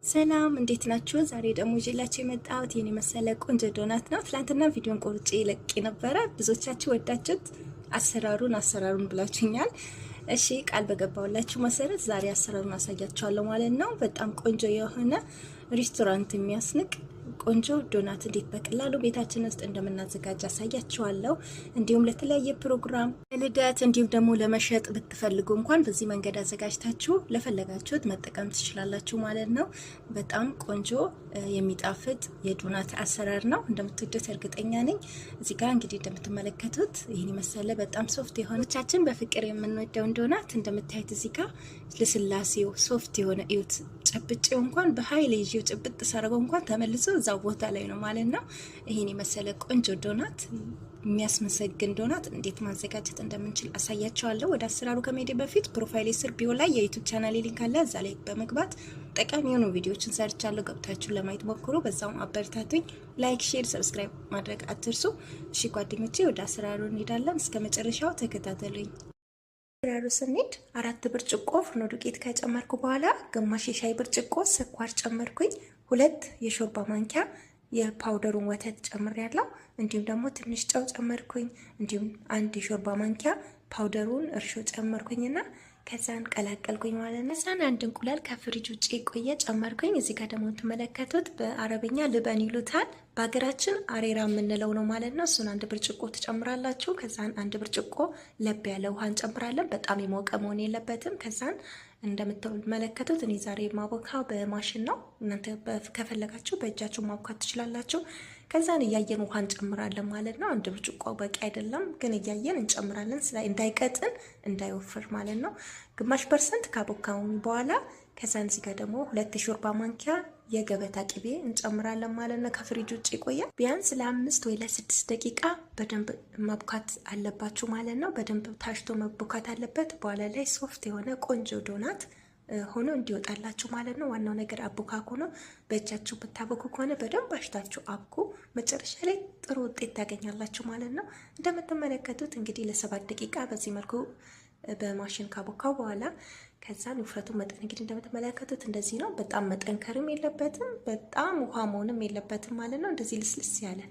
ሰላም እንዴት ናችሁ? ዛሬ ደግሞ ይዤላችሁ የመጣሁት የኔ መሰለ ቆንጆ ዶናት ነው። ትላንትና ቪዲዮን ቆርጬ ለቅ ነበረ። ብዙዎቻችሁ ወዳችሁት አሰራሩን ብላችሁኛል። እሺ ቃል በገባውላችሁ መሰረት ዛሬ አሰራሩን አሳያችኋለሁ ማለት ነው። በጣም ቆንጆ የሆነ ሬስቶራንት የሚያስንቅ ቆንጆ ዶናት እንዴት በቀላሉ ቤታችን ውስጥ እንደምናዘጋጅ አሳያችኋለሁ። እንዲሁም ለተለያየ ፕሮግራም ልደት፣ እንዲሁም ደግሞ ለመሸጥ ብትፈልጉ እንኳን በዚህ መንገድ አዘጋጅታችሁ ለፈለጋችሁት መጠቀም ትችላላችሁ ማለት ነው። በጣም ቆንጆ የሚጣፍጥ የዶናት አሰራር ነው። እንደምትወዱት እርግጠኛ ነኝ። እዚህ ጋር እንግዲህ እንደምትመለከቱት ይህን መሰለ በጣም ሶፍት የሆነቻችን በፍቅር የምንወደውን ዶናት እንደምታዩት እዚህ ጋር ልስላሴው ሶፍት የሆነ እዩት። ጨብጬው እንኳን በኃይል ይዤው ጭብጥ ሳረገው እንኳን ተመልሶ እዛው ቦታ ላይ ነው ማለት ነው። ይሄን የመሰለ ቆንጆ ዶናት የሚያስመሰግን ዶናት እንዴት ማዘጋጀት እንደምንችል አሳያችኋለሁ። ወደ አሰራሩ ከመሄድ በፊት ፕሮፋይል ስር ቢዮ ላይ የዩቲዩብ ቻናሌ ሊንክ አለ። እዛ ላይ በመግባት ጠቃሚ የሆኑ ቪዲዮዎችን ሰርቻለሁ። ገብታችሁ ለማየት ሞክሩ። በዛውም አበረታቱኝ። ላይክ፣ ሼር፣ ሰብስክራይብ ማድረግ አትርሱ። እሺ ጓደኞቼ ወደ አሰራሩ እንሄዳለን። እስከ መጨረሻው ተከታተሉኝ። አሰራሩ ስንሄድ 4 ብርጭቆ ፍርኖ ዱቄት ከጨመርኩ በኋላ ግማሽ የሻይ ብርጭቆ ስኳር ጨመርኩኝ። 2 የሾርባ ማንኪያ የፓውደሩን ወተት ጨምሬያለሁ። እንዲሁም ደግሞ ትንሽ ጨው ጨመርኩኝ። እንዲሁም 1 የሾርባ ማንኪያ ፓውደሩን እርሾ ጨመርኩኝና ከዛን ቀላቀልኩኝ ማለት ነው። ከዛን 1 እንቁላል ከፍሪጅ ውጪ ቆየ ጨመርኩኝ። እዚህ ጋር ደግሞ የምትመለከቱት በአረበኛ ልበን ይሉታል፣ በሀገራችን አሬራ የምንለው ነው ማለት ነው። እሱን 1 ብርጭቆ ትጨምራላችሁ። ከዛን 1 ብርጭቆ ለብ ያለ ውሃ እንጨምራለን። በጣም የሞቀ መሆን የለበትም። ከዛን እንደምትመለከቱት እኔ ዛሬ ማቦካው በማሽን ነው። እናንተ ከፈለጋችሁ በእጃችሁ ማቦካት ትችላላችሁ። ከዛን እያየን ውሃ እንጨምራለን ማለት ነው። 1 ብርጭቆ በቂ አይደለም፣ ግን እያየን እንጨምራለን እንዳይቀጥን እንዳይወፍር ማለት ነው። ግማሽ % ካቦካው በኋላ ከዛን እዚህ ጋር ደግሞ 2 የሾርባ ማንኪያ የገበታ ቅቤ እንጨምራለን ማለት ነው። ከፍሪጅ ውጭ ይቆያል። ቢያንስ ለ5 ወይ ለ6 ደቂቃ በደንብ ማብካት አለባችሁ ማለት ነው። በደንብ ታሽቶ መቦካት አለበት። በኋላ ላይ ሶፍት የሆነ ቆንጆ ዶናት ሆኖ እንዲወጣላችሁ ማለት ነው። ዋናው ነገር አቦካኩ ነው። በእጃችሁ ብታቦኩ ከሆነ በደንብ አሽታችሁ አብኩ። መጨረሻ ላይ ጥሩ ውጤት ታገኛላችሁ ማለት ነው። እንደምትመለከቱት እንግዲህ ለ7 ደቂቃ በዚህ መልኩ በማሽን ካቦካው በኋላ ከዛን ውፍረቱ መጠን እንግዲህ እንደምትመለከቱት እንደዚህ ነው። በጣም መጠንከርም የለበትም፣ በጣም ውሃ መሆንም የለበትም ማለት ነው። እንደዚህ ልስልስ ያለ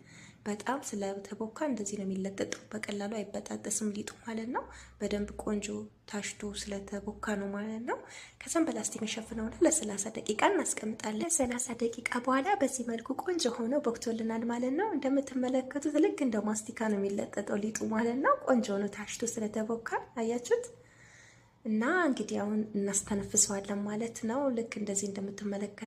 በጣም ስለተቦካ እንደዚህ ነው የሚለጠጠው። በቀላሉ አይበጣጠስም ሊጡ ማለት ነው። በደንብ ቆንጆ ታሽቶ ስለተቦካ ነው ማለት ነው። ከዛም በላስቲክ መሸፍነውና ለ30 ደቂቃ እናስቀምጣለን። 30 ደቂቃ በኋላ በዚህ መልኩ ቆንጆ ሆኖ ቦክቶልናል ማለት ነው። እንደምትመለከቱት ልክ እንደ ማስቲካ ነው የሚለጠጠው ሊጡ ማለት ነው። ቆንጆ ሆኖ ታሽቶ ስለተቦካ አያችሁት። እና እንግዲህ አሁን እናስተነፍሰዋለን ማለት ነው። ልክ እንደዚህ እንደምትመለከቱ